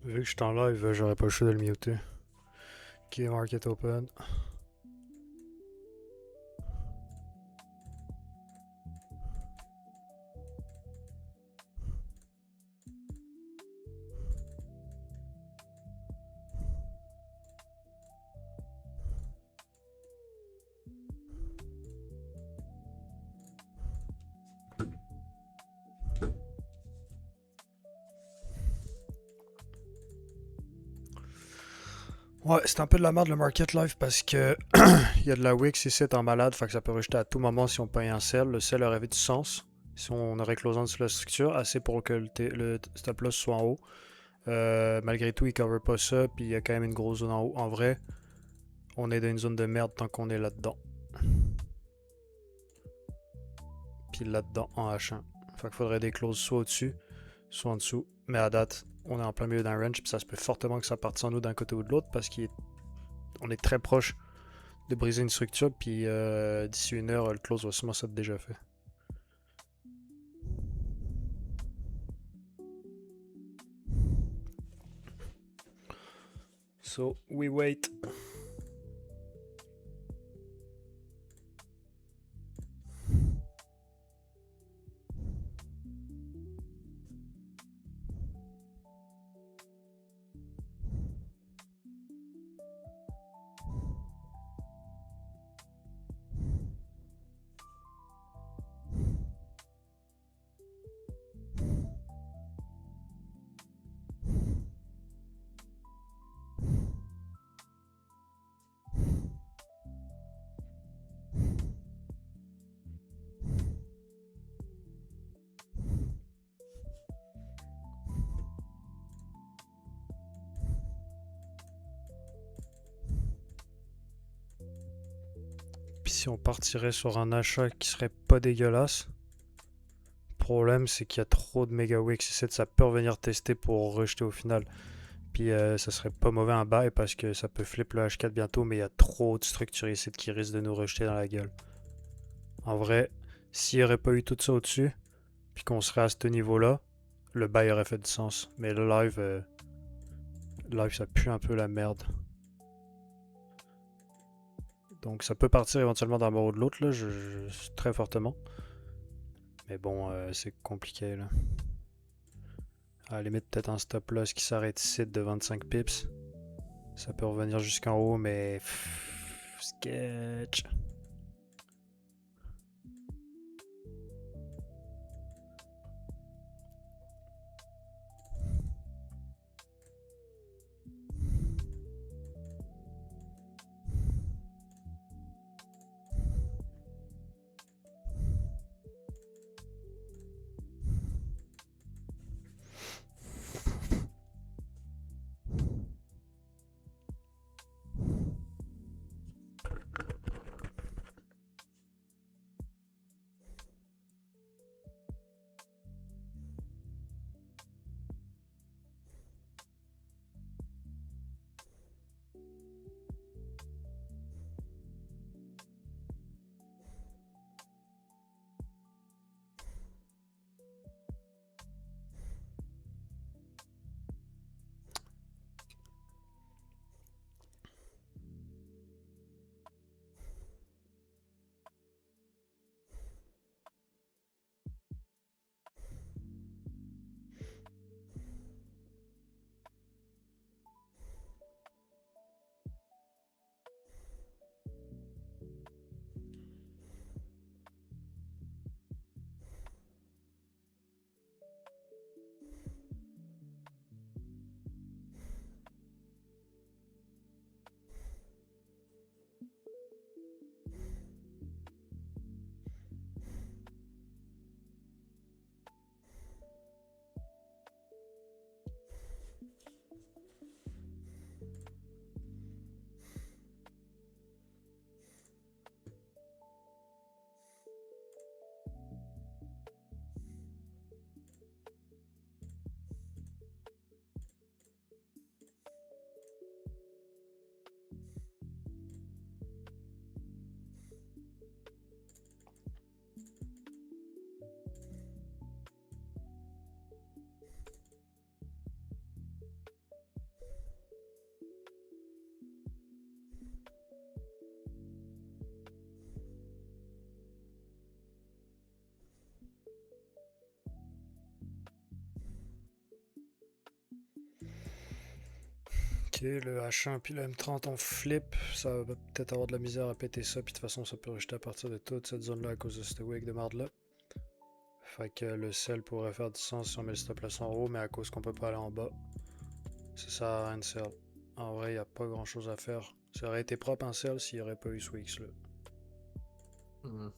Vu que je suis en live, j'aurais pas le choix de le muter. Ok, market open. Ouais, c'est un peu de la merde le market live parce que il y a de la Wix ici en malade, fait que ça peut rejeter à tout moment si on paye un sell. Le sell aurait du sens si on aurait closant sur la structure, assez pour que le stop loss soit en haut. Malgré tout, il cover pas ça, puis il y a quand même une grosse zone en haut. En vrai, on est dans une zone de merde tant qu'on est là-dedans. Puis là-dedans en H1. Fait qu'il faudrait des closes soit au-dessus, soit en dessous. Mais à date, on est en plein milieu d'un range, puis ça se peut fortement que ça parte sans nous d'un côté ou de l'autre parce qu'on est très proche de briser une structure, puis d'ici une heure, le close va sûrement s'être déjà fait. So, we wait. Puis si on partirait sur un achat qui serait pas dégueulasse, le problème c'est qu'il y a trop de méga wicks ici, ça peut revenir tester pour rejeter au final. Puis ça serait pas mauvais un buy parce que ça peut flip le H4 bientôt, mais il y a trop de structures ici qui risquent de nous rejeter dans la gueule. En vrai, s'il n'y aurait pas eu tout ça au-dessus, puis qu'on serait à ce niveau-là, le buy aurait fait du sens. Mais le live ça pue un peu la merde. Donc ça peut partir éventuellement d'un bord ou de l'autre, là, très fortement. Mais bon, c'est compliqué, là. À la limite, peut-être un stop loss qui s'arrête ici de 25 pips. Ça peut revenir jusqu'en haut, mais... sketch. Ok, le H1 puis le M30 on flip, ça va peut-être avoir de la misère à péter ça, puis de toute façon ça peut rejeter à partir de toute cette zone là à cause de cette wake de marde là. Fait que le sel pourrait faire du sens si on met le stop loss en haut, mais à cause qu'on peut pas aller en bas, ça sert à rien de sell. En vrai, y a pas grand chose à faire. Ça aurait été propre un sell s'il y aurait pas eu ce Wix là. Mhm.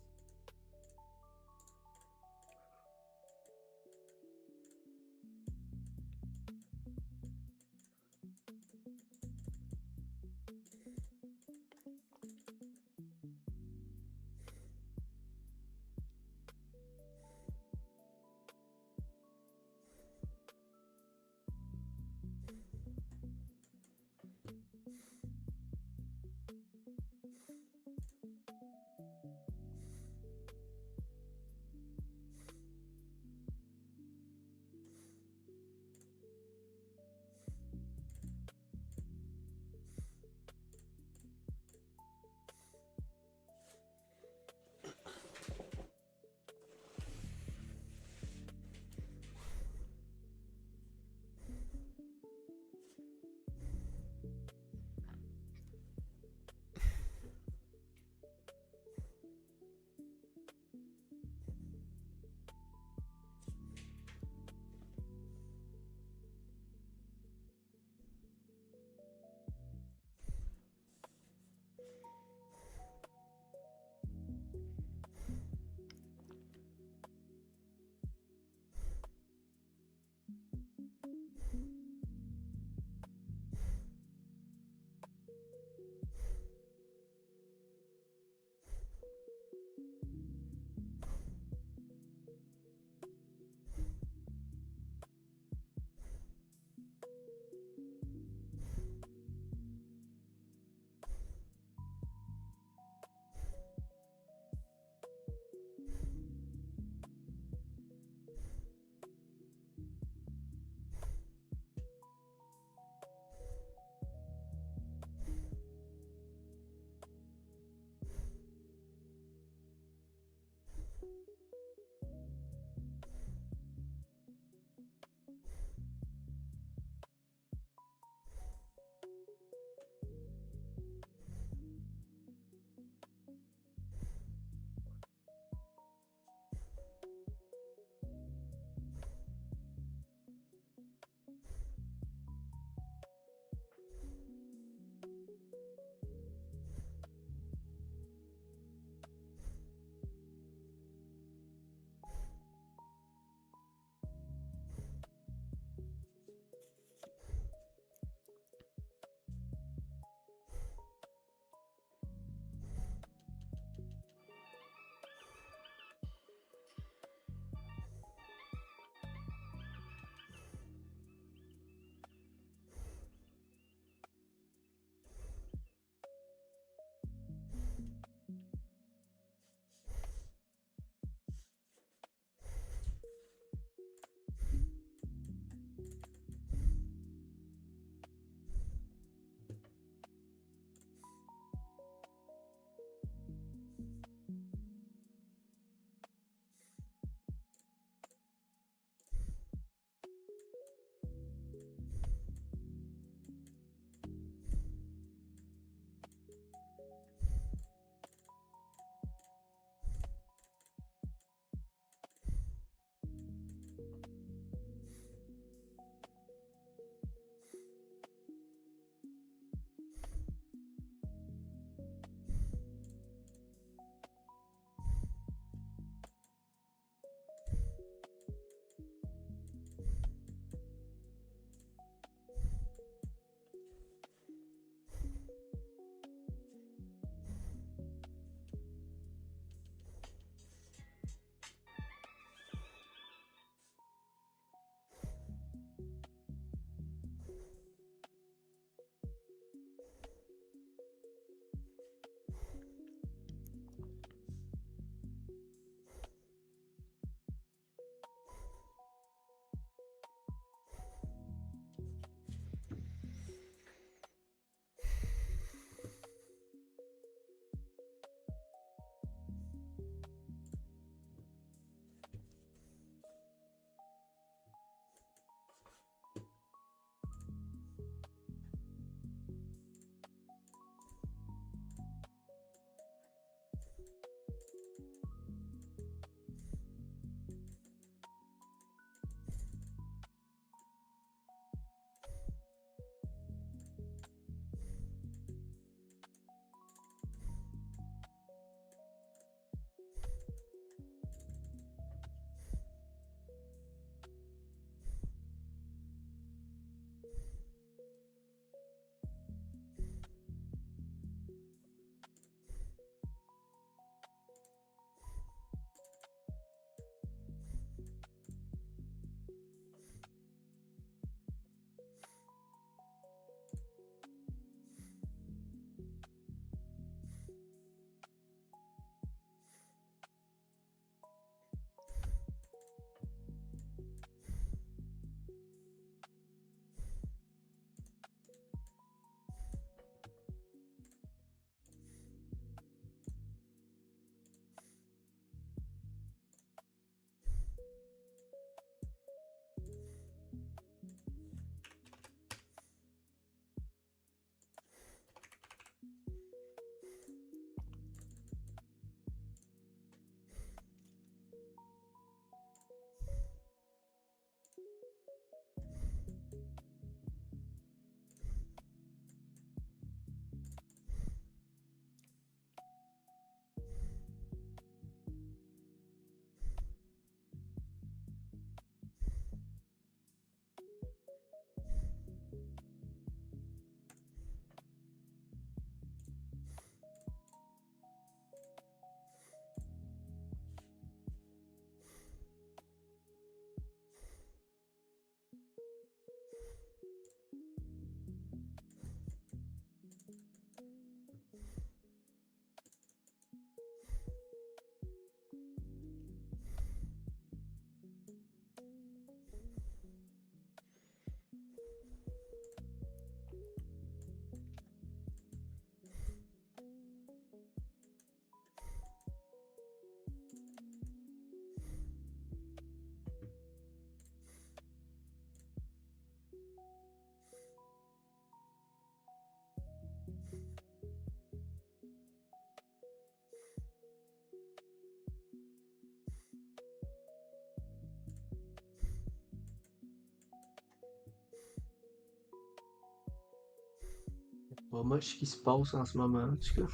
Pas much qui se passe en ce moment, en tout cas.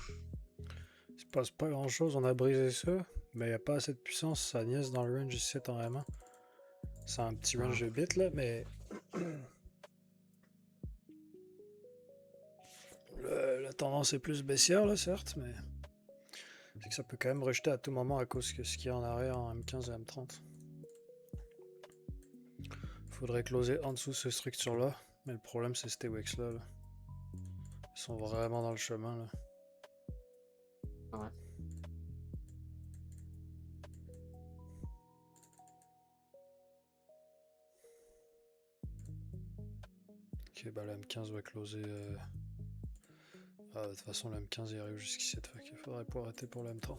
Il se passe pas grand chose, on a brisé ça, mais il a pas assez de puissance, ça niaise dans le range ici en vraiment. C'est un petit range de bits là, mais la tendance est plus baissière là, certes, mais c'est que ça peut quand même rejeter à tout moment à cause que ce qu'il y a en arrière en M15 et M30. Faudrait closer en dessous ces structures là, mais le problème c'est ces Wix là. Ils sont vraiment dans le chemin là. Ouais. Ok, bah la M15 va closer. Ah, de toute façon, la M15 il arrive jusqu'ici, donc il faudrait pas arrêter pour la M30.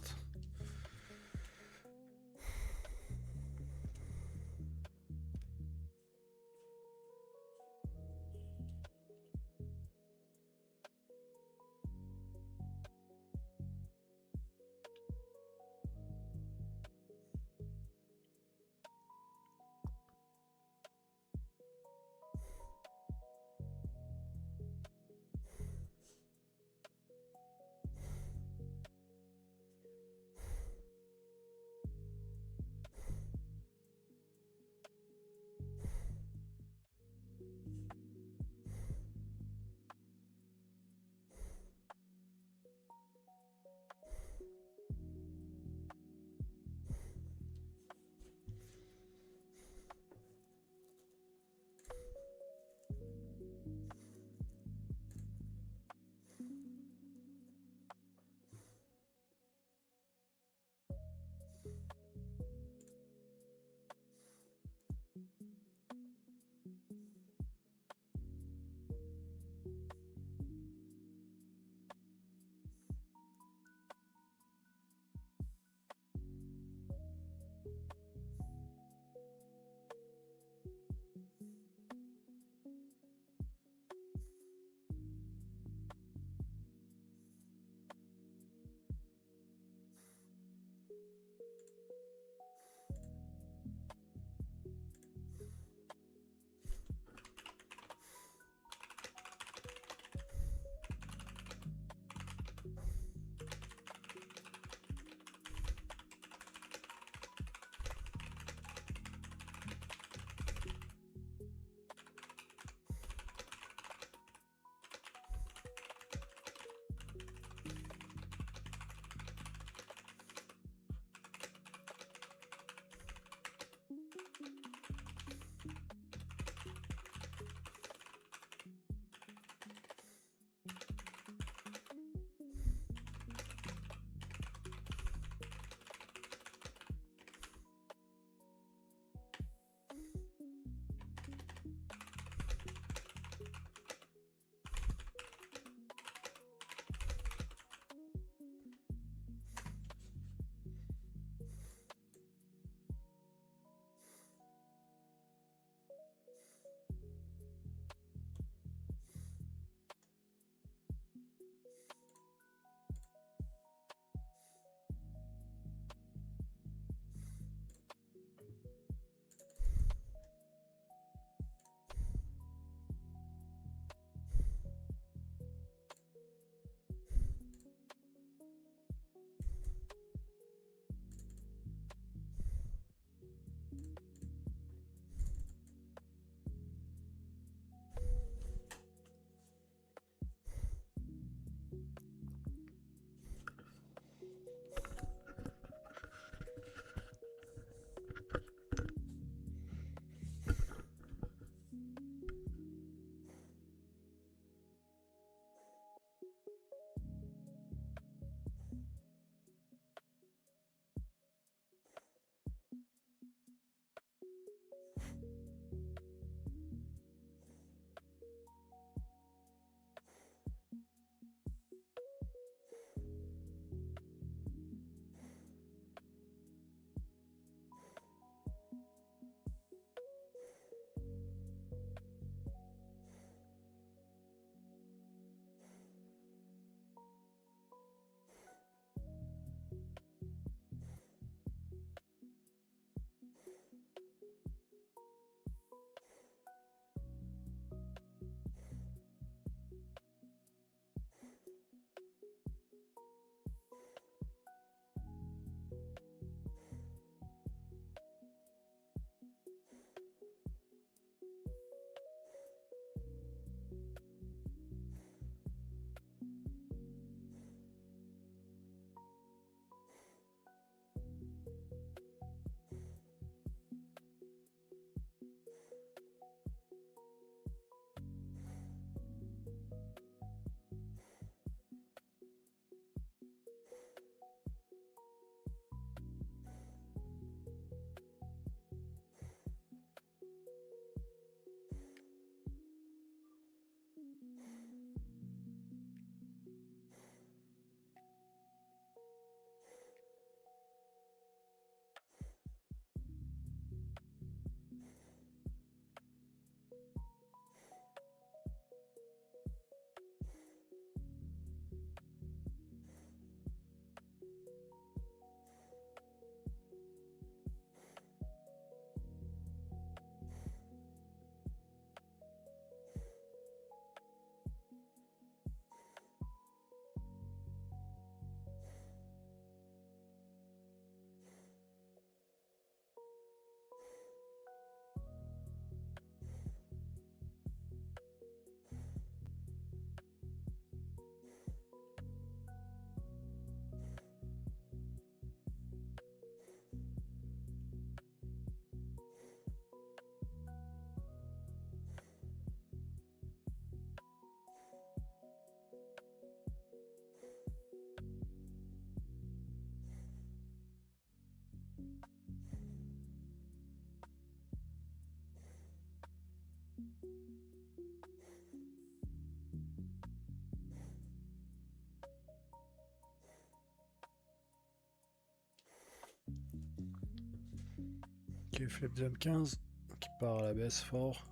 Ok, flip jump 15 qui part à la baisse fort.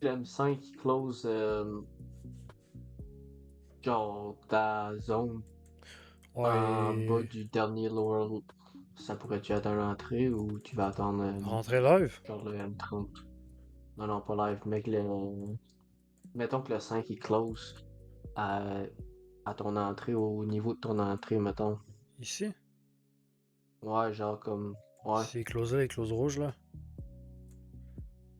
Le M5 qui close genre ta zone en bas Ouais, du dernier lower. Ça pourrait-tu être une entrée ou tu vas attendre rentrée live? genre le M30? Non, non, pas live, mais que mettons que le 5 il close à, à ton entrée, au niveau de ton entrée, mettons. Ici? Ouais, genre comme. Ouais. C'est close là, et close rouge là.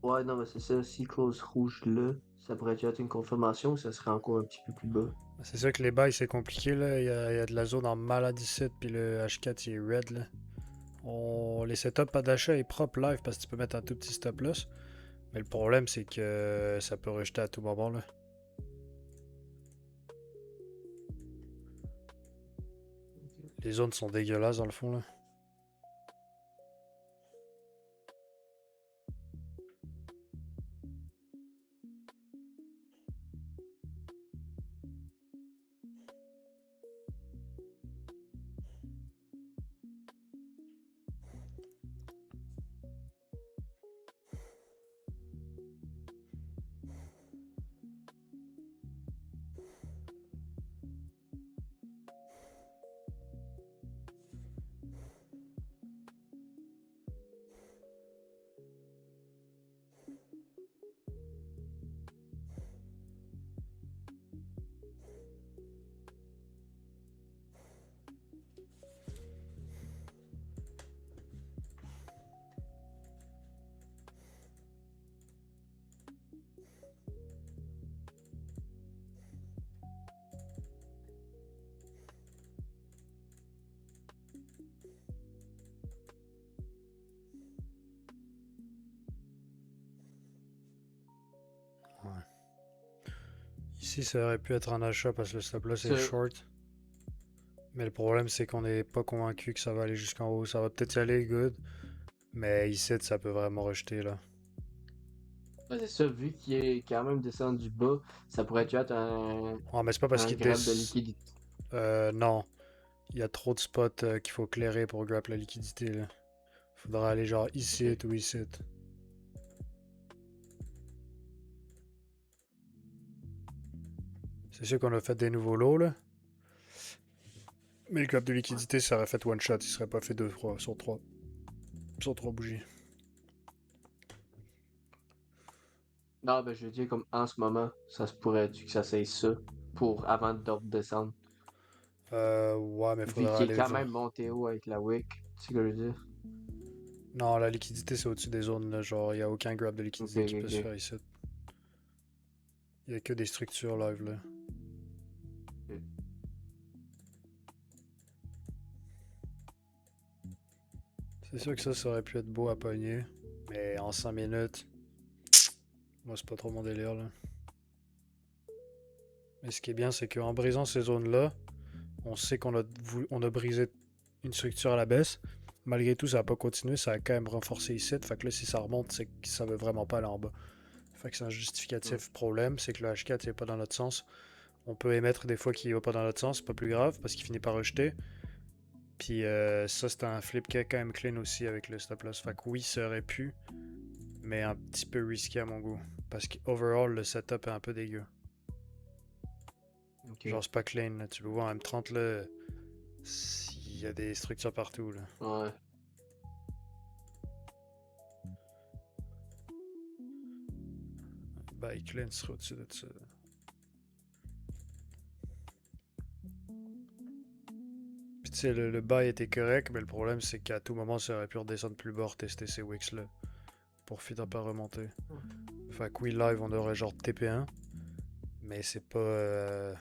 Ouais, non, mais c'est ça. Si close rouge là, ça pourrait être une confirmation ou ça serait encore un petit peu plus bas? C'est ça que les bails c'est compliqué là. Il y a de la zone en malade ici, puis le H4 il est red là. Les setups pas d'achat est propre live parce que tu peux mettre un tout petit stop loss. Mais le problème c'est que ça peut rejeter à tout moment là. Les zones sont dégueulasses dans le fond là. Ouais. Ici ça aurait pu être un achat parce que le stop loss est Ça, short. Mais le problème c'est qu'on n'est pas convaincu que ça va aller jusqu'en haut. Ça va peut-être y aller good. Mais ici ça peut vraiment rejeter là. ouais, c'est ça, vu qu'il est quand même descendu bas, ça pourrait être Oh mais c'est pas parce un qu'il grab de descend. liquidité. Non. Il y a trop de spots qu'il faut clairer pour grab la liquidité là. Faudra aller genre ici Ok. ou ici. C'est sûr qu'on a fait des nouveaux lots là. Mais le grab de Ouais. liquidité ça aurait fait one shot. Il serait pas fait deux fois sur trois. Sur trois bougies. Non, ben je veux dire, comme en ce moment, ça se pourrait-tu que ça soit ça pour avant de descendre? Ouais mais Vu faudra qu'il est aller quand voir. même monté haut avec la wick, tu sais ce que je veux dire? Non, la liquidité c'est au-dessus des zones là. Genre, il y a aucun grab de Ok, liquidité qui ok, peut se ok. faire ici. Il y a que des structures live là. Ok. C'est sûr que ça aurait pu être beau à pogner. Mais en 5 minutes, moi c'est pas trop mon délire là. Mais ce qui est bien, c'est qu'en brisant ces zones-là, on sait on a brisé une structure à la baisse. Malgré tout, ça n'a pas continué, ça a quand même renforcé ici. Fait que là, si ça remonte, c'est que ça veut vraiment pas aller en bas. Fait que c'est un Hmm. justificatif problème, c'est que le H4 n'est pas dans notre sens. On peut émettre des fois qu'il va pas dans notre sens, c'est pas plus grave parce qu'il finit par rejeter. Puis ça, c'est un flip qui est quand même clean aussi avec le stop loss. Fait que oui, ça aurait pu, mais un petit peu risqué à mon goût. Parce qu'overall, le setup est un peu dégueu. Ok. Genre, c'est pas clean, là. Tu peux voir un M30 là, il y a des structures partout là. Ouais. Bah, clean serait au-dessus de ça. Puis tu sais, le buy était correct, mais le problème c'est qu'à tout moment, ça aurait pu redescendre plus bas, tester ces wicks là. Pour finir par remonter. Ouais. Fait que oui, live, on aurait genre TP1, mais c'est pas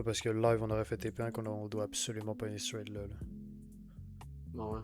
parce que live on aurait fait TP1 qu'on doit absolument pas aller straight là. Bon, ouais.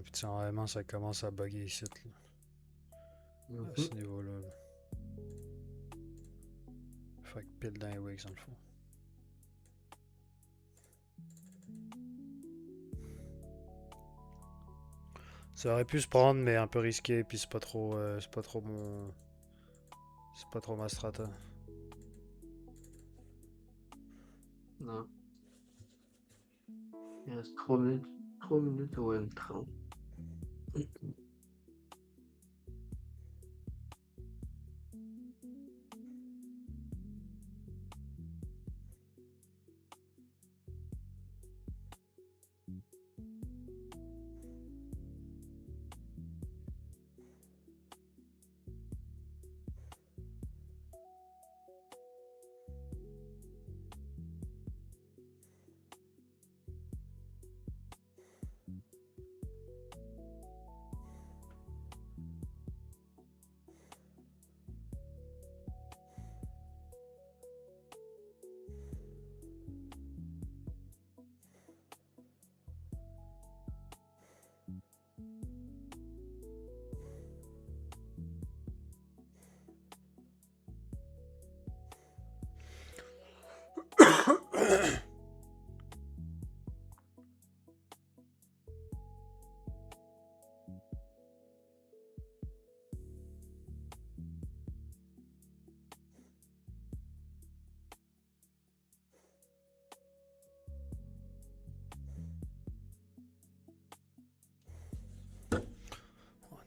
Puis tu sais, en M1, ça commence à bugger ici, là, à ce niveau-là. Là. Fait que pile dans les wigs, dans le fond. Ça aurait pu se prendre, mais un peu risqué, puis c'est pas trop mon... C'est pas trop ma strata. Non. Il reste 3 minutes au M30.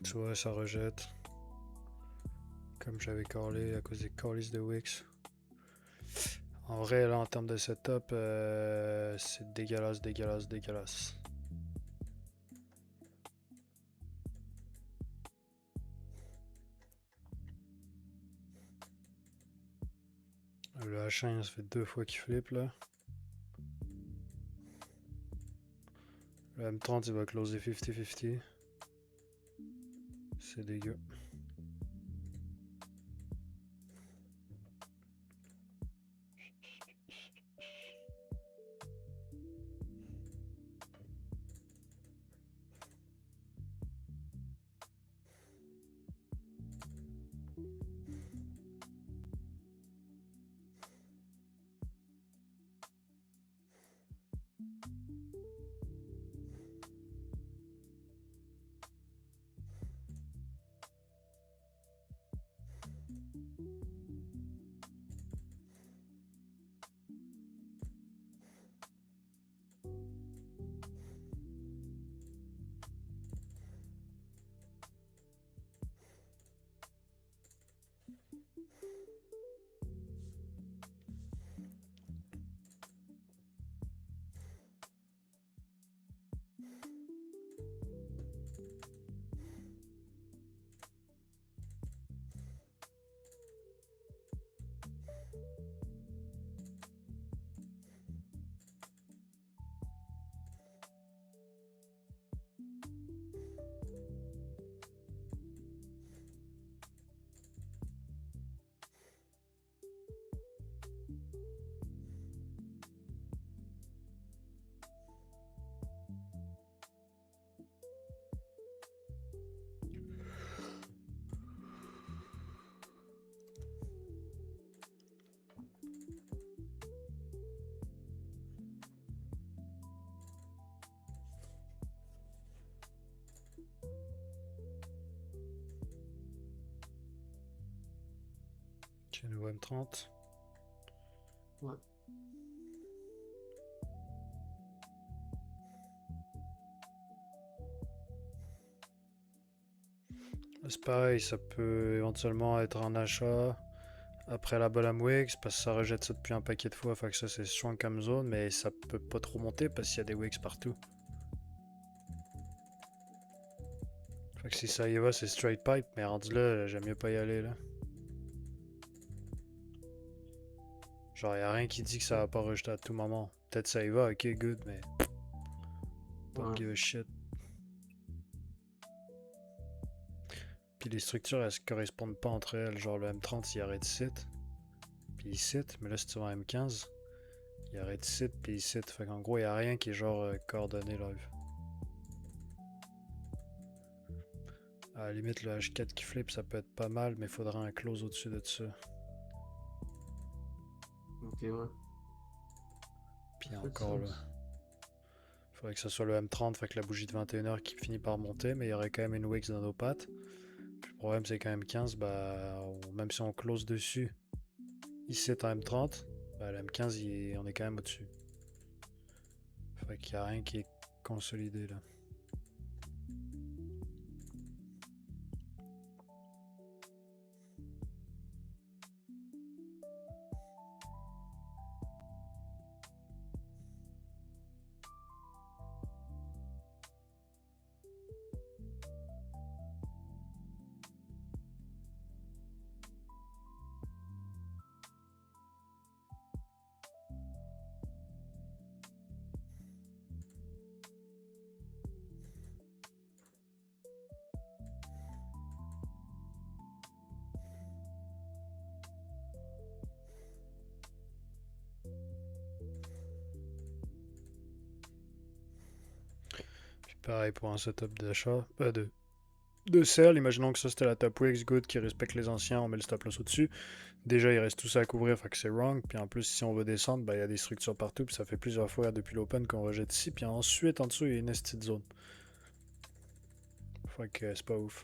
Tu vois, ça rejette. Comme j'avais callé à cause des callis de Wix. En vrai, là, en termes de setup, c'est dégueulasse, dégueulasse, dégueulasse. Le H1, ça fait 2 fois qu'il flippe, là. Le M30, il va closer 50-50. C'est dégueu. J'ai nouveau M30. Ouais. C'est pareil, ça peut éventuellement être un achat après la Balam Wix parce que ça rejette ça depuis un paquet de fois. Fait que ça, c'est strong comme zone, mais ça peut pas trop monter parce qu'il y a des Wix partout. Fait que si ça y va, c'est straight pipe, mais rendu là, j'aime mieux pas y aller là. Genre, y a rien qui dit que ça va pas rejeter à tout moment. Peut-être ça y va, ok, good, mais. Don't give a shit. Puis les structures, elles se correspondent pas entre elles. Genre, le M30, il arrête site, puis il cite, mais là, si tu vas en M15, il arrête site, puis il cite. Fait qu'en gros, y a rien qui est genre coordonné live. À la limite, le H4 qui flip, ça peut être pas mal, mais il faudra un close au-dessus de ça. Ok, ouais. Puis Fait du encore là. sens. Faudrait que ce soit le M30, fait que la bougie de 21h qui finit par monter, mais il y aurait quand même une Wix dans nos pattes. Puis le problème, c'est qu'un M15, bah, même si on close dessus, ici c'est un M30, bah, le M15, on est quand même au-dessus. Fait qu'il n'y a rien qui est consolidé là. Puis pareil pour un setup d'achat, de sell, imaginons que ça c'était la top Wix, good, qui respecte les anciens, on met le stop loss au-dessus. Déjà il reste tout ça à couvrir, fait que c'est wrong. Puis en plus, si on veut descendre, bah il y a des structures partout, puis ça fait plusieurs fois depuis l'open qu'on rejette ici. Puis ensuite, en dessous, il y a une petite zone. Fait que c'est pas ouf.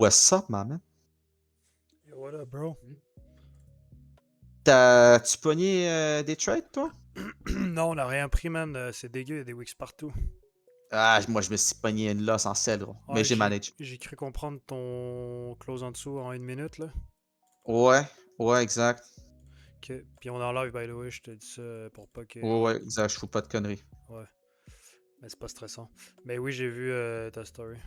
What's up, maman? Yo, what up, bro? T'as-tu pogné des trades, toi? Non, on a rien pris, man. C'est dégueu, il y a des wicks partout. Ah, moi, je me suis pogné une loss en sel, gros. Mais Ouais, j'ai managé. j'ai cru comprendre ton close en dessous en 1 minute, là. Ouais, exact. Ok. Puis on est en live, by the way, je te dis ça pour pas que... Ouais, exact. Je fous pas de conneries. Ouais, mais c'est pas stressant. Mais oui, j'ai vu ta story.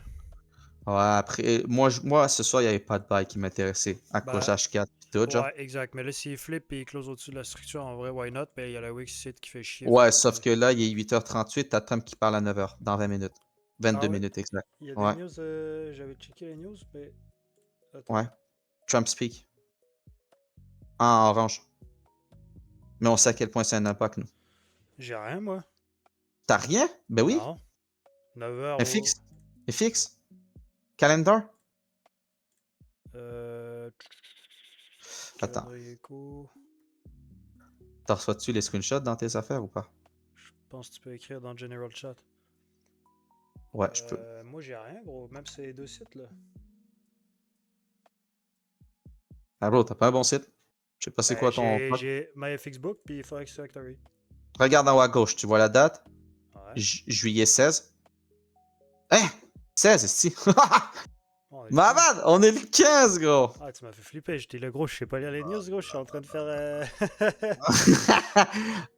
Ouais, après, moi, ce soir, il n'y avait pas de bail qui m'intéressait. À cause Bah, H4 pis tout, genre. ouais, exact. Mais là, s'il flip et il close au-dessus de la structure, en vrai, why not? Ben, il y a la Wix site qui fait chier. Ouais, sauf que là, il est 8h38, t'as Trump qui parle à 9h, dans 20 minutes. Ah 22 ouais? minutes, exact. Il y a des Ouais, news, j'avais checké les news, mais... Attends. ouais. Trump speak. En orange. Mais on sait à quel point c'est un impact, nous. J'ai rien, moi. T'as rien? Ben oui. Non. 9h au... FX. FX. Calendar. Euh... Attends. Calendrier écho... T'en reçois-tu les screenshots dans tes affaires ou pas? Je pense que tu peux écrire dans General Chat. Ouais, je peux. Moi, j'ai rien, gros. Même ces deux sites, là. Ah bro, t'as pas un bon site? Je sais pas c'est Ben, quoi ton... j'ai MyFXBook puis Forex Factory. Regarde en haut à gauche, tu vois la date? Ouais. Juillet 16. Hein? 16, si. Oh, on est le Ma 15. bad, on est le 15, gros! Ah, tu m'as fait flipper. J'étais là, gros, je sais pas lire les news, gros. Je suis en train de faire...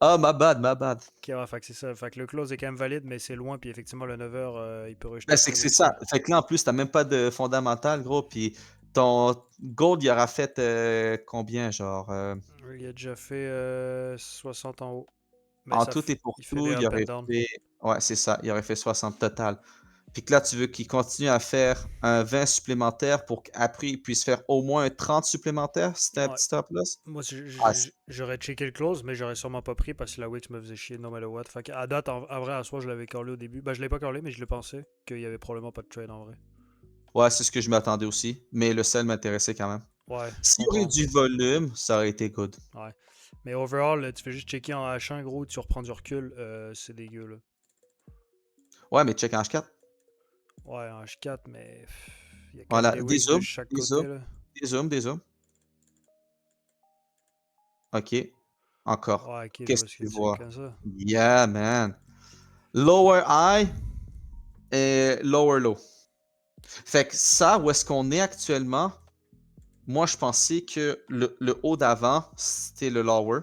Oh, ma bad, ma bad. Ok, ouais, fait que c'est ça. Fait que le close est quand même valide, mais c'est loin. Puis effectivement, le 9h, il peut rejeter Ben, après c'est que c'est Wix, là. ça. Fait que là, en plus, t'as même pas de fondamental, gros, puis ton gold, il aura fait combien, genre... Il a déjà fait 60 en haut. Mais en tout et pour il fait tout, des il up and aurait down. fait... Ouais, c'est ça, il aurait fait 60 total. Puis que là, tu veux qu'il continue à faire un 20 supplémentaire pour qu'après, il puisse faire au moins un 30 supplémentaire, si c'était un Ouais. petit stop loss. Moi, Ah, j'aurais checké le close, mais j'aurais sûrement pas pris parce que la Wix me faisait chier no matter what. Fait qu'à date, en vrai, à soi, je l'avais callé au début. Ben, je l'ai pas callé, mais je le pensais qu'il y avait probablement pas de trade en vrai. ouais, c'est ce que je m'attendais aussi, mais le sel m'intéressait quand même. Ouais, je S'il y aurait comprends. du volume, ça aurait été good. Ouais. Mais overall, tu fais juste checker en H1, gros, tu reprends du recul, c'est dégueu, là. Ouais, mais check en H4. Ouais, en H4, mais il y a quand même Voilà, des des Wix de zooms, chaque des côté, zooms, là. des zooms, des zooms. OK, encore. Ouais, ok, je Qu'est-ce vois que ce que tu tu veux vois? comme ça. Yeah, man. Lower high et lower low. Fait que ça, où est-ce qu'on est actuellement, moi, je pensais que le haut d'avant, c'était le lower,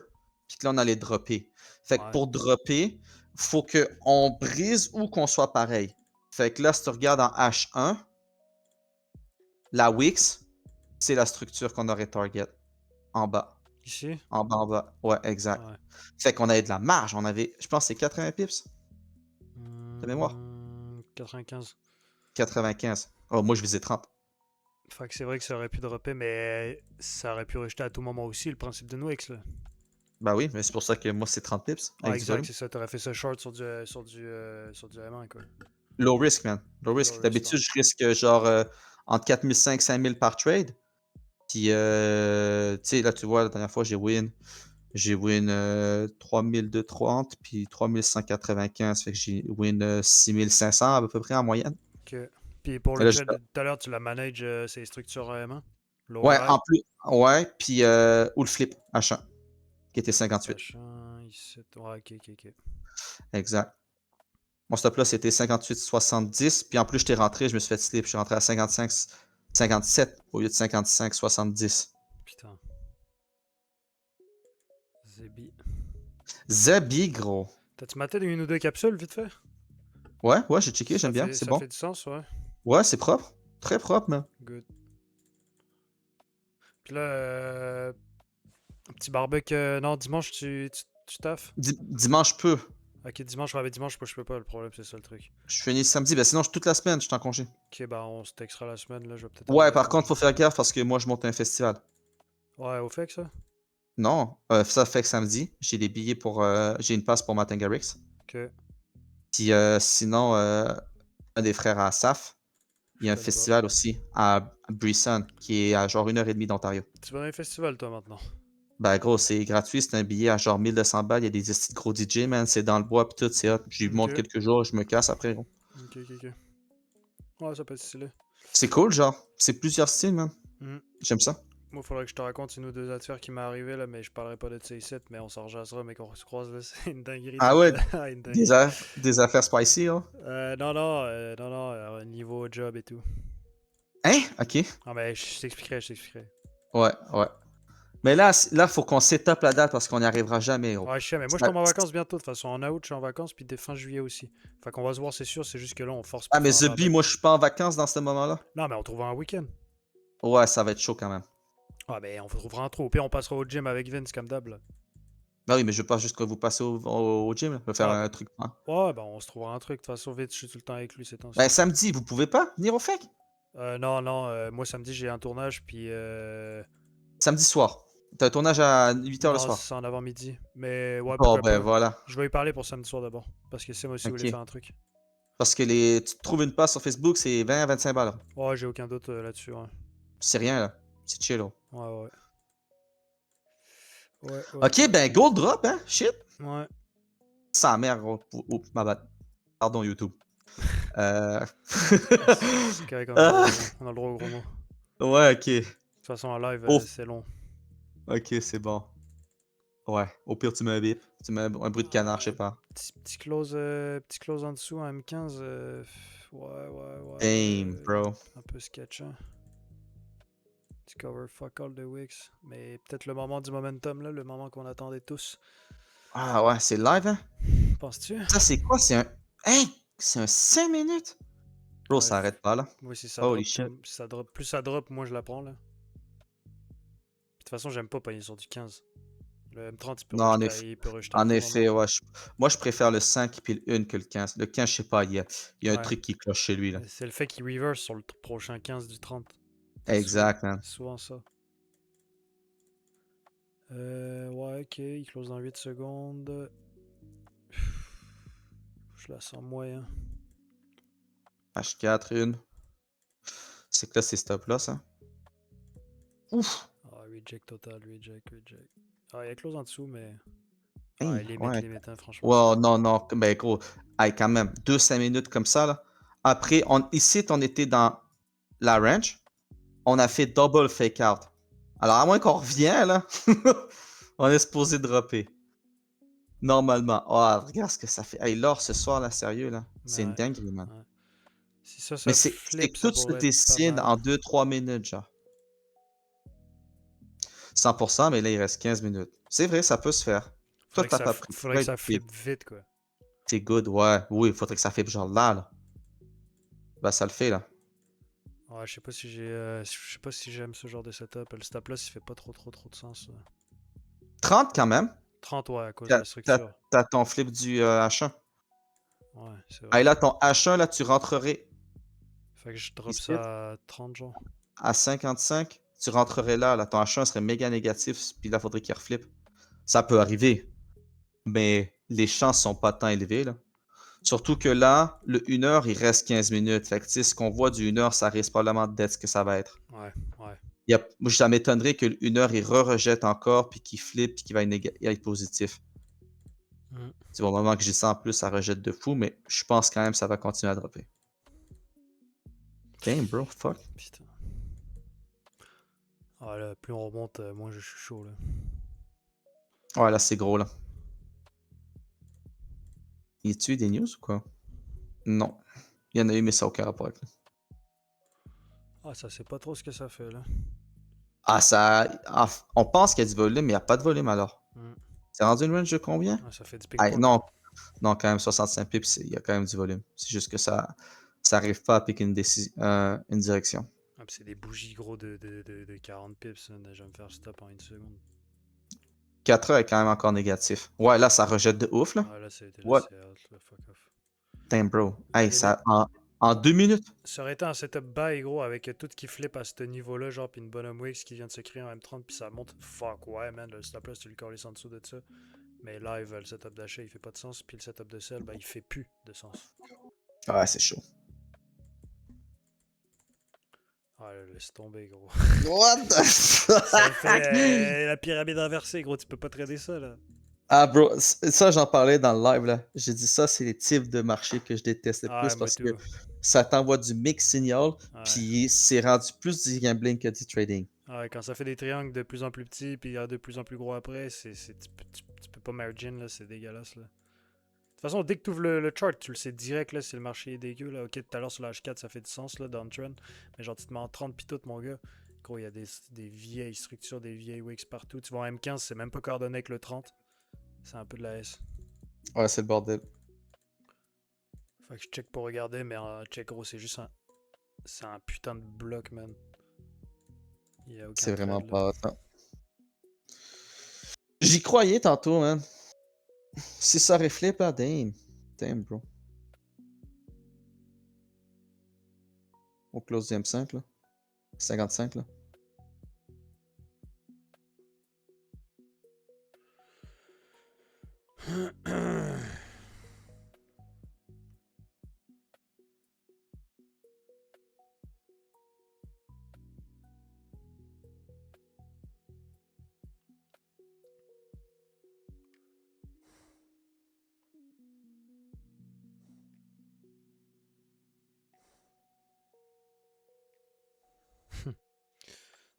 puis que là, on allait dropper. Fait que Ouais. pour dropper, faut qu'on brise ou qu'on soit pareil. Fait que là, si tu regardes en H1, la Wix, c'est la structure qu'on aurait target. En bas. Ici? En bas, en bas. Ouais, exact. Ouais. Fait qu'on avait de la marge. On avait, je pense, que c'est 80 pips de mémoire. 95. 95. Oh, moi, je visais 30. Fait que c'est vrai que ça aurait pu dropper, mais ça aurait pu rejeter à tout moment aussi, le principe de Nwix, là. Bah oui, mais c'est pour ça que moi, c'est 30 pips Ouais, avec du exact, volume. c'est ça. T'aurais fait ça short sur du M1, quoi. Low risk, man. Low Low risk. risk, D'habitude, ouais. je risque genre entre 4500 et 5000 par trade. Puis, tu sais, là, tu vois, la dernière fois, j'ai win. J'ai win 3230 puis 3195. Fait que j'ai win 6500 à peu près en moyenne. Ok. Puis pour Et le là, trade de tout à l'heure, tu la manages ces structures M1? ouais, Lower en high? plus. Ouais, puis ou le flip, H1, qui était 58. Machin, ici. Ouais, ok, ok, ok. Exact. Mon stop là, c'était 58,70. Puis en plus, j'étais rentré, je me suis fait slip. Je suis rentré à 57 au lieu de 55,70. Putain. Zebi. Zabi, gros. T'as-tu maté une ou deux capsules, vite fait? Ouais, j'ai checké, j'aime bien, c'est Ça bon. fait du sens, ouais. Ouais, c'est propre. Très propre, man. Good. Puis là, un petit barbecue. Non, dimanche, tu taffes? Dimanche, peu. Ok, dimanche, ouais, mais dimanche, moi, je peux pas, le problème, c'est ça le truc. Je finis samedi. Ben sinon, toute la semaine, je suis en congé. Ok, bah, on se textera la semaine, là, je vais peut-être Ouais, arriver par contre, dimanche. faut faire gaffe parce que moi, je monte un festival. Ouais, au fait que ça? Non, ça fait que samedi, j'ai des billets pour. J'ai une passe pour Matangarix. Ok, Puis sinon, un des frères à Asaf, il je y a un connais pas. festival aussi à Brisson, qui est à genre 1h30 d'Ontario. Tu vas dans les festivals, toi, maintenant? Ben gros, c'est gratuit, c'est un billet à genre 1200 balles, il y a des estis de gros DJ, man, c'est dans le bois pis tout, c'est hot. J'y Ok, monte quelques jours, je me casse après, gros. ok, ok, ok. Ouais, ça peut être stylé. C'est cool, genre. C'est plusieurs styles, man. Hmm. J'aime ça. Moi, faudrait que je te raconte une ou deux affaires qui m'est arrivé là, mais je parlerai pas de ça ici, mais on s'en rejassera, mais qu'on se croise là, c'est une dinguerie Ah toute. ouais, Une dinguerie. des affaires spicy, hein. Non, niveau job et tout. Hein? Ok. Ah, mais je t'expliquerai, je t'expliquerai. Ouais, ouais. Mais là, faut qu'on set up la date parce qu'on n'y arrivera jamais, gros. Ouais, je sais, mais moi je Ça- tombe en vacances bientôt, de toute façon. En août, je suis en vacances, puis dès fin juillet aussi. Enfin, qu'on va se voir, c'est sûr, c'est juste que là, on force Ah, pour mais faire un The Bee, barbecue. moi, je suis pas en vacances dans ce moment-là. Non, mais on trouvera un week-end. Ouais, ça va être chaud quand même. Ah, mais on trouvera un trou. Au pire, on passera au gym avec Vince, comme d'hab. Là. Bah oui, mais je veux pas juste que vous passez au gym, là. Je veux faire Ah, un truc. Hein. ouais, bah on se trouvera un truc. De toute façon, Vince, je suis tout le temps avec lui ces Ben, temps-ci. samedi, vous pouvez pas venir au FEC? Non, moi samedi, j'ai un tournage, puis. Samedi soir. T'as un tournage à 8h le Non, soir. c'est en avant-midi. Mais ouais, Bon, pourquoi ben pas. voilà. Je vais lui parler pour samedi soir d'abord. Parce que c'est moi aussi voulais Ok. faire un truc. Parce que tu te trouves une passe sur Facebook, c'est 20 à 25 balles. Ouais, j'ai aucun doute là-dessus. Ouais, C'est rien, là. C'est chill, là. ouais. Ouais, ouais, Ok, ouais. ben, gold drop, hein? Shit. Ouais. Sa mère, gros. Oups, ma bad. Pardon, YouTube. Euh... C'est correct, Ah, on a le droit au gros mot. ouais, ok. De toute façon, en live, Oh, c'est long. ok, c'est bon. Ouais, au pire, tu mets un bip. Tu mets un bruit de canard, je sais pas. Petit close en dessous, en M15. Ouais. Damn, bro. Un peu sketchant. Petit cover fuck all de Wix. Mais peut-être le moment du momentum, là, le moment qu'on attendait tous. Ah ouais, c'est live, hein? Penses-tu? Ça, c'est quoi? C'est un. Hey! C'est un 5 minutes? Bro, Ouais, ça arrête pas, là. moi, si ça Holy drop, shit. plus ça drop, moins je la prends, là. De toute façon, j'aime pas pogner sur du 15. Le M30, Non, il peut rejeter à en tout effet, moment. ouais. Moi, je préfère le 5 puis le 1 que le 15. Le 15, je sais pas, il y a un Ouais. truc qui cloche chez lui, là. C'est le fait qu'il reverse sur le prochain 15 du 30. Exact, man. C'est souvent ça. Ouais, ok, il close dans 8 secondes. Je la sens moyen. H4, 1. C'est que là, c'est stop là, ça. Ouf! Ah, reject total, reject. Ah, il y a close en dessous, mais. Ah, Hey, ouais. limite, hein, franchement. Wow, non, non. Ben, gros. Hey, quand même. 2-5 minutes comme ça, là. Après, ici, on était dans la range. On a fait double fake out. Alors, à moins qu'on revienne, là, on est supposé dropper. Normalement. Oh, regarde ce que ça fait. Hey, l'or ce soir, là, sérieux, là. C'est une Ouais, dinguerie, man. ouais. Si ça, Mais ça c'est flip, que ça tout se pourrait être pas décide mal. en 2-3 minutes, genre. 100%, mais là, il reste 15 minutes. C'est vrai, ça peut se faire. Toi, t'as pas pris. Faudrait que Ouais, ça flip vite, quoi. t'es good, ouais. Oui, il faudrait que ça fait genre là, là. Bah, ça le fait, là. Ouais, je sais pas si j'aime ce genre de setup. Le stop là, il fait pas trop de sens. 30 quand même. 30, ouais, à cause de T'as la structure. t'as ton flip du H1. Ouais, c'est Ah, vrai. et là, ton H1, là, tu rentrerais Fait que je drop ici ça à 30, genre. à 55. Tu rentrerais là, là. Ton H1 serait méga négatif, puis là, faudrait qu'il reflippe. Ça peut arriver, mais les chances sont pas tant élevées, là. Surtout que là, le 1 heure, il reste 15 minutes. Fait que, tu sais, ce qu'on voit du 1 heure, ça risque probablement d'être ce que ça va être. Ouais. Moi, ça m'étonnerait que le 1 heure, il re-rejette encore, puis qu'il flippe, puis qu'il va être positif. Mm. C'est au moment que j'ai ça en plus, ça rejette de fou, mais je pense quand même que ça va continuer à dropper. Damn, bro, fuck. Putain. Ah là, plus on remonte, moins je suis chaud, là. Ouais, là, c'est gros, là. Y a-tu eu des news ou quoi? Non. Il y en a eu, mais ça n'a aucun rapport avec nous. Ah, ça sait pas trop ce que ça fait, là. Ah, on pense qu'il y a du volume, mais il n'y a pas de volume alors. Mm. C'est rendu une range de combien? Ah, ça fait du Ah, ping-pong. non, non, quand même, 65 pips, il y a quand même du volume. C'est juste que ça arrive pas à piquer une direction. Ah, pis c'est des bougies gros de 40 pips. Hein. Je vais me faire stop en 1 seconde. 4 heures est quand même encore négatif. Ouais, là, ça rejette de ouf, là. Ah, là, c'est What? out, là, fuck off. Damn, bro. À Hey, limite, en 2 minutes? ça aurait été un setup bas, gros, avec tout qui flippe à ce niveau-là, genre, pis une bonhomme Wix qui vient de se créer en M30, pis ça monte. Fuck, ouais, man, le stop là, tu lui colles en dessous de ça. Mais live, le setup d'achat, il fait pas de sens, puis le setup de sell, bah, il fait plus de sens. Ouais, c'est chaud. Ah, là, laisse tomber, gros. What the Ça fuck? fait la pyramide inversée, gros, tu peux pas trader ça, là. Ah, bro, ça, j'en parlais dans le live, là. J'ai dit ça, c'est les types de marchés que je déteste le Ah, plus moi parce que tout. ça t'envoie du mix signal, Ouais. puis c'est rendu plus du gambling que du trading. Ouais, quand ça fait des triangles de plus en plus petits, puis de plus en plus gros après, tu peux pas margin, là, c'est dégueulasse, là. De toute façon, dès que tu ouvres le chart, tu le sais direct, là, si le marché est dégueu, là. Ok, tout à l'heure sur la H4, ça fait du sens, là, downtrend. Mais genre, tu te mets en 30 pis tout, mon gars. Gros, il y a des vieilles structures, des vieilles wicks partout. Tu vois, en M15, c'est même pas coordonné avec le 30. C'est un peu de la S. Ouais, c'est le bordel. Fait que je check pour regarder, mais check, gros, c'est juste un. C'est un putain de bloc, man. Il y a aucun C'est vraiment trade, là. pas ça. J'y croyais tantôt, man. Si ça reflète pas, damn. Damn, bro. Au close du M5, là. 55, là.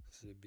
C'est B.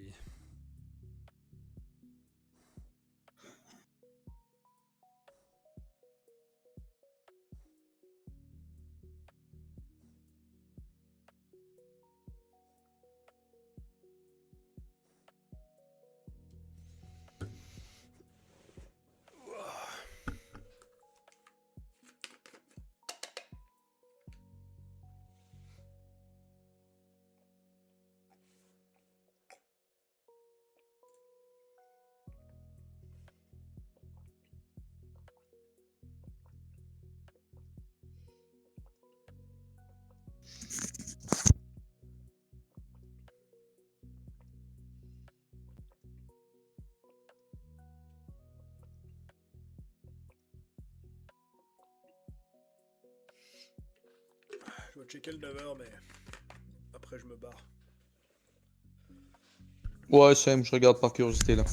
Je vais checker le 9h, mais après je me barre. Ouais, Sam, je regarde par curiosité, là.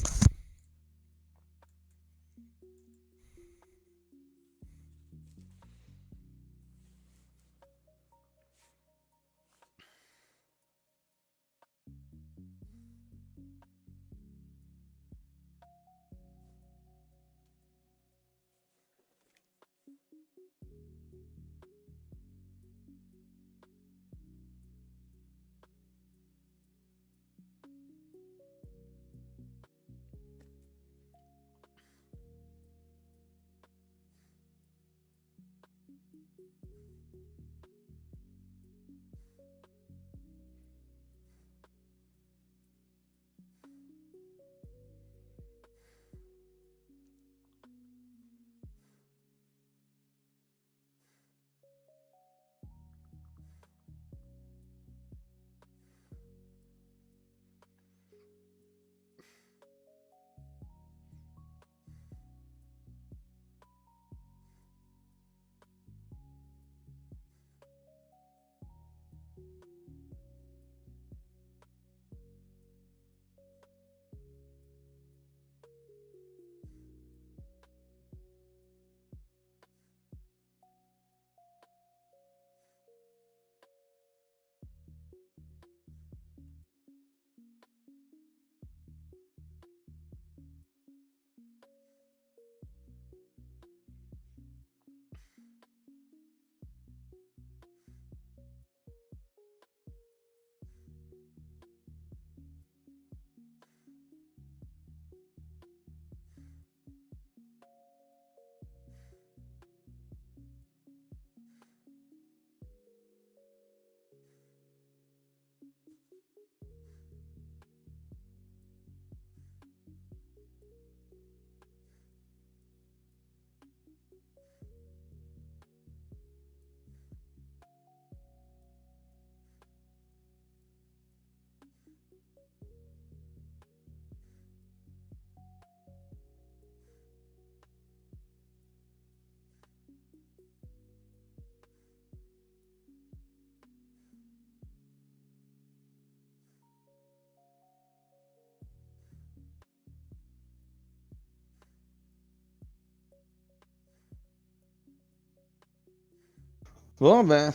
Bon, ben,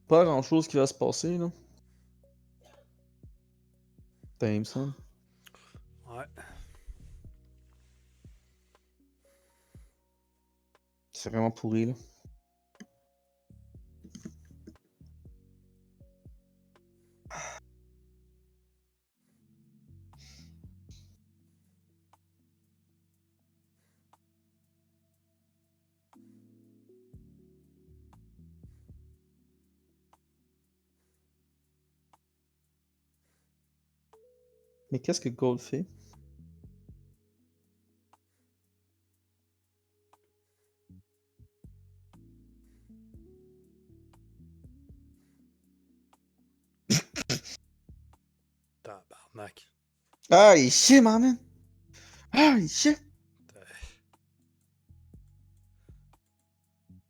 pas grand chose qui va se passer, là. T'aimes ça? Ouais. C'est vraiment pourri, là. Mais qu'est-ce que Gold fait? Tabarnak. Ah, il chie, ma man! Ah, il chie!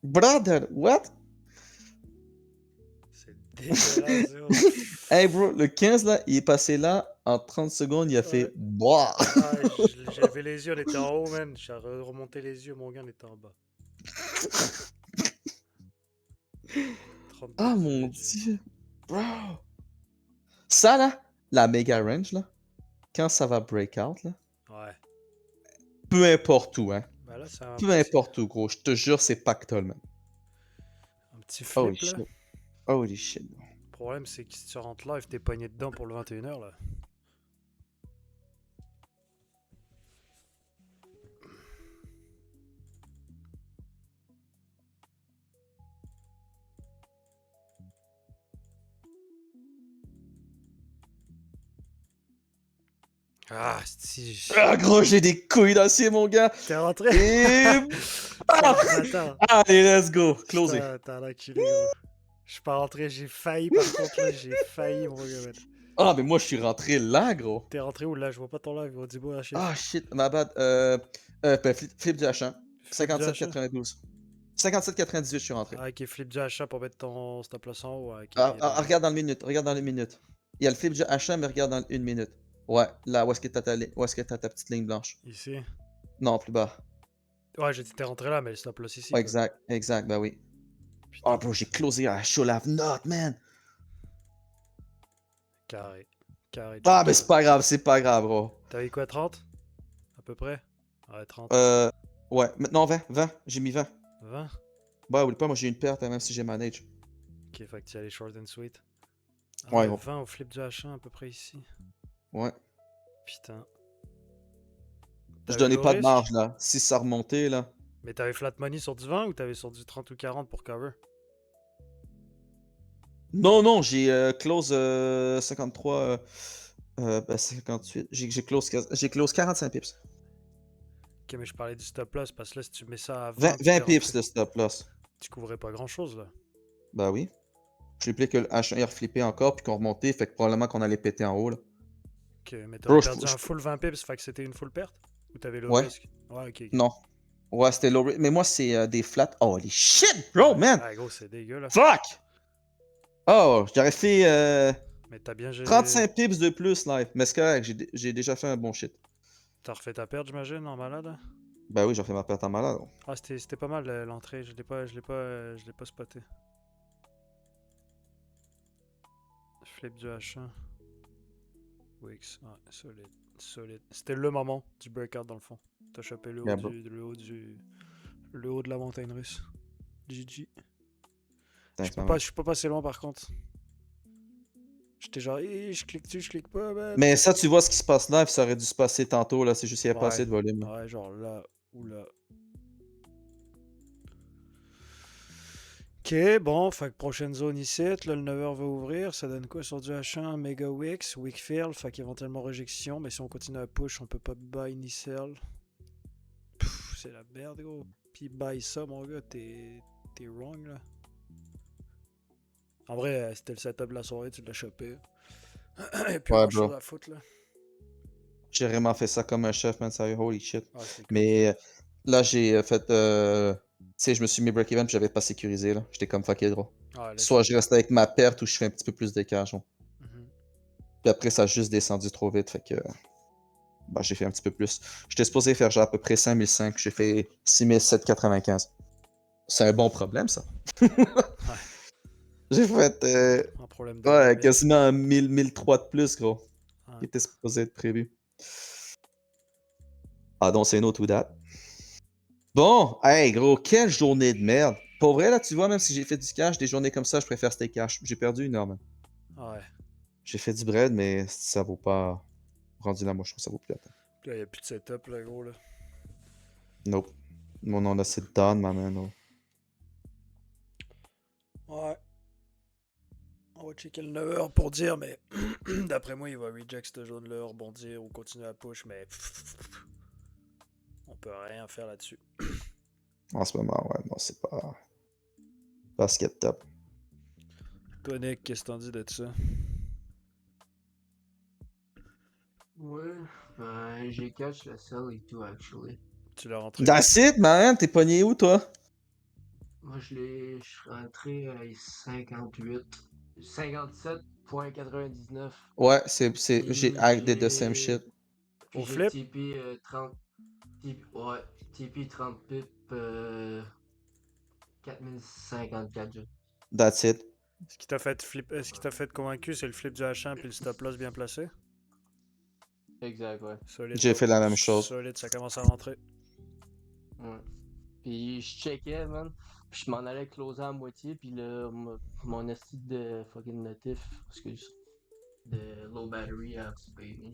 Brother, what? C'est dégueulasse, yo. Hey, bro, le 15, là, il est passé là, en 30 secondes, il a fait Ouais. boah! Ah, j'avais les yeux, on était en haut, man. J'ai remonté les yeux, mon gars, on était en bas. 30 Ah, pips de mon legit. dieu! Bro! Ça, là, la Mega Range, là, quand ça va break out, là, Ouais. peu importe où, hein. Bah là, c'est Peu importe où, gros, je te jure, c'est pactole, man. un petit Holy flip, là. shit. Holy shit. Le problème, c'est que si tu rentres live, t'es pogné dedans pour le 21h, là. Ah, si. Ah, gros, j'ai des couilles d'acier, mon gars! T'es rentré? Et... Ah! Attends. Allez, let's go! Closé. Putain, t'as un enculé, gros. Je suis pas rentré, j'ai failli, par contre, là, j'ai failli, mon gars, man. Ah, mais moi, je suis rentré là, gros. T'es rentré où, là? Je vois pas ton live, gros. Dis-moi un chiffre. Ah, shit, ma bad. Ben, flip du H1. Flip du H1? 57,92. 57,98, je suis rentré. Ah, ok, flip du H1 pour mettre ton stop loss en haut. Ok, Ah, ok, ah, regarde dans le minute, regarde dans les minutes. Il y a le flip du H1, mais regarde dans une minute. Ouais, là, où est-ce que t'as où est-ce que t'as ta petite ligne blanche? Ici. Non, plus bas. Ouais, j'ai dit t'es rentré là, mais le stop loss ici, Ouais, quoi. exact, bah oui. Putain, Oh, bro, j'ai closé à Show Lave Not, man. carré. Carré, Ah, G, mais carré. c'est pas grave, bro. T'as eu quoi, 30? À peu près? Ouais, 30. Euh, ouais, maintenant 20, j'ai mis 20. 20? Bah, oublie pas, moi j'ai une perte, hein, même si j'ai manage. Ok, fait que tu y allais short and sweet. Ah Ouais, ouais, gros. 20 au flip du H1 à peu près ici. Ouais. Putain. Je T'avais donnais low pas de risk? marge, là. Si ça remontait, là. Mais t'avais flat money sur du 20 ou t'avais sur du 30 ou 40 pour cover? Non, non, j'ai close 53, ben 58. J'ai close 45 pips. Ok, mais je parlais du stop loss parce que là, si tu mets ça à 20, 20 puis t'es 20 pips rentré, de stop loss. tu couvrais pas grand chose là. Bah oui. J'ai oublié que le H1 est reflippé encore puis qu'on remontait, fait que probablement qu'on allait péter en haut, là. Ok, mais t'aurais Bro, perdu un full 20 pips, fait que c'était une full perte? Ou t'avais low ouais, risk? Ouais, ok, ok. non. Ouais, c'était low Mais moi, c'est des flats. Holy shit, bro, Ouais, man! ouais, gros, c'est dégueu là. Fuck! Oh, j'aurais fait Mais t'as bien géré. 35 pips de plus live. Mais c'est correct, j'ai déjà fait un bon shit. T'as refait ta perte, j'imagine, en malade? Bah oui, j'ai fait ma perte en malade. Ah, c'était pas mal l'entrée, je l'ai pas spoté. Flip du H1. Wix, ouais, solide, solide. C'était le moment du breakout dans le fond. T'as chopé Yeah, bro. le haut de la montagne russe. GG. Thanks, man. Je suis pas passé loin par contre. J'étais genre, je clique dessus, je clique pas, man. Mais ça, tu vois ce qui se passe live, ça aurait dû se passer tantôt, là. C'est juste qu'il n'y a pas Ouais, assez de volume, là. ouais, genre là ou là. Ok, bon, fait que prochaine zone ici, là le 9h va ouvrir, ça donne quoi sur du H1? Mega Wix, Wickfield, fait qu'éventuellement réjection, mais si on continue à push, on peut pas buy ni sell. C'est la merde, gros. Puis buy ça, mon gars, t'es wrong, là. En vrai, c'était le setup de la soirée, tu l'as chopé. Et plus Ouais, grand chose bro. à foutre, là. J'ai vraiment fait ça comme un chef, man. Sérieux, holy shit. Ah, c'était cool. Mais là, j'ai fait. Tu sais, je me suis mis break-even puis j'avais pas sécurisé, là. J'étais comme fuck it, gros. Ah, laisse Soit je tomber. reste avec ma perte ou je fais un petit peu plus d'écart, genre. Mhm. Puis après, ça a juste descendu trop vite, fait que. Bah, j'ai fait un petit peu plus. J'étais supposé faire genre à peu près 5005, j'ai fait 6795. C'est un bon problème, ça. J'ai fait Un problème de ouais, limite. quasiment 1003 de plus, gros. Ouais. Qui était supposé être prévu. Ah, donc c'est no to that. Bon, hey, gros, quelle journée de merde. Pour vrai, là, tu vois, même si j'ai fait du cash, des journées comme ça, je préfère steak cash. J'ai perdu 1 heure, man. Ouais. J'ai fait du bread, mais ça vaut pas. Rendu là, moi, je trouve que ça vaut plus la peine. Là, y a plus de setup, là, gros, là. Nope. Mon nom, là, c'est done, ma man. Oh. Ouais. On va checker le 9h pour dire, mais d'après moi, il va reject ce jaune-là, rebondir ou continuer à push, mais on peut rien faire là-dessus. En ce moment, ouais, non, c'est pas. Basket top. Toi, Nick, qu'est-ce que t'en dis de ça? Ouais, ben, j'ai catch le sell et tout, actually. Tu l'as rentré? That's it, man! T'es pogné où, toi? Moi, je suis rentré à 58, 57,99. Ouais, j'ai Puis I did the same j'ai shit. puis Au j'ai flip? TP 30 ouais, TP 30 pips 4054 jeux. That's it. Ce qui t'a fait flip, ce qui t'a fait convaincu, c'est le flip du H1 puis le stop loss bien placé? Exact, ouais. Solide. J'ai fait la même chose. Solide, ça commence à rentrer. Ouais. Puis je checkais, man. Puis je m'en allais closer à moitié. Puis mon esti de fucking notif, excuse, de low battery a spamé.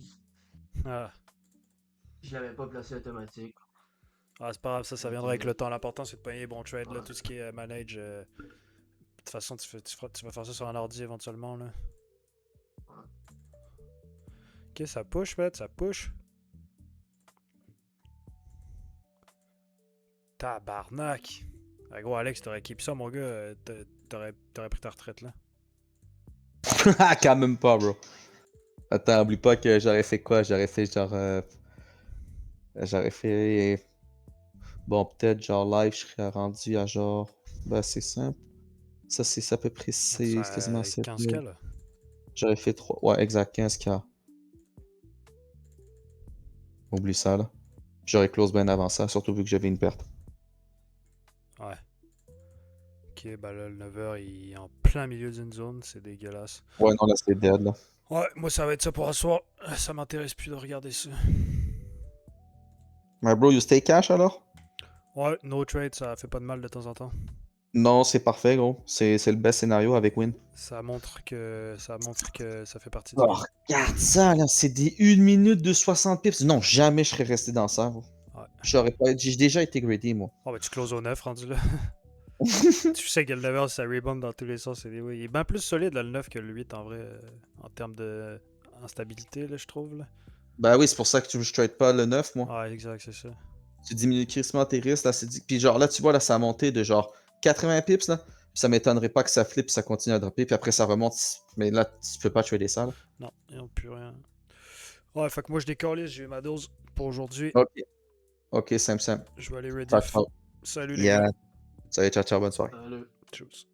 Ah. Je l'avais pas placé automatique. Ah, c'est pas grave, ça viendra avec le temps. L'important, c'est de pogner les bons trades, là. Ouais. Tout ce qui est manage. De toute façon, tu vas faire ça sur un ordi éventuellement, là. Ok, ça push, mec, ça push. Tabarnak! Ah, gros, Alex, t'aurais keep ça, mon gars. T'aurais pris ta retraite, là. Quand même pas, bro. Attends, oublie pas que j'aurais fait quoi? J'aurais fait genre. J'aurais fait. Bon, peut-être genre live, je serais rendu à genre. Ben, c'est simple. Ça, c'est à peu près. C'est quasiment 15K, 7000. là. J'aurais fait 3. Ouais, exact, 15K. Oublie ça, là. J'aurais close bien avant ça, surtout vu que j'avais une perte. Ouais. Ok, bah là, le 9h, il est en plein milieu d'une zone. C'est dégueulasse. Ouais, non, là, c'est dead, là. Ouais, moi, ça va être ça pour un soir. Ça m'intéresse plus de regarder ça. My bro, you stay cash alors? Ouais, no trade, ça fait pas de mal de temps en temps. Non, c'est parfait, gros. C'est le best scénario avec win. Ça montre que ça fait partie du Oh, game. regarde ça, là. C'est des 1 minute de 60 pips. Non, jamais je serais resté dans ça, gros. Ouais. J'aurais pas. J'ai déjà été greedy, moi. Oh, bah tu closes au 9 rendu là. Tu sais que le 9 ça rebound dans tous les sens. Il est bien plus solide là, le 9 que le 8 en vrai, en termes de instabilité, là, je trouve. Là. Bah oui, c'est pour ça que je trade pas le 9, moi. Ouais, exact, c'est ça. Tu diminues crissement tes risques, là. Puis genre, là, tu vois, là, ça a monté de genre 80 pips, là. Puis ça m'étonnerait pas que ça flippe, ça continue à dropper, puis après ça remonte. Mais là, tu peux pas trader ça, là. Non, ils n'ont plus rien. Ouais, fait que moi je décolle, j'ai eu ma dose pour aujourd'hui. Ok. Ok, simple, simple. Je vais aller Ciao, rediff. ciao. Salut les Yeah. gars. Salut, ciao, ciao, bonne soirée. Salut. Tchuss.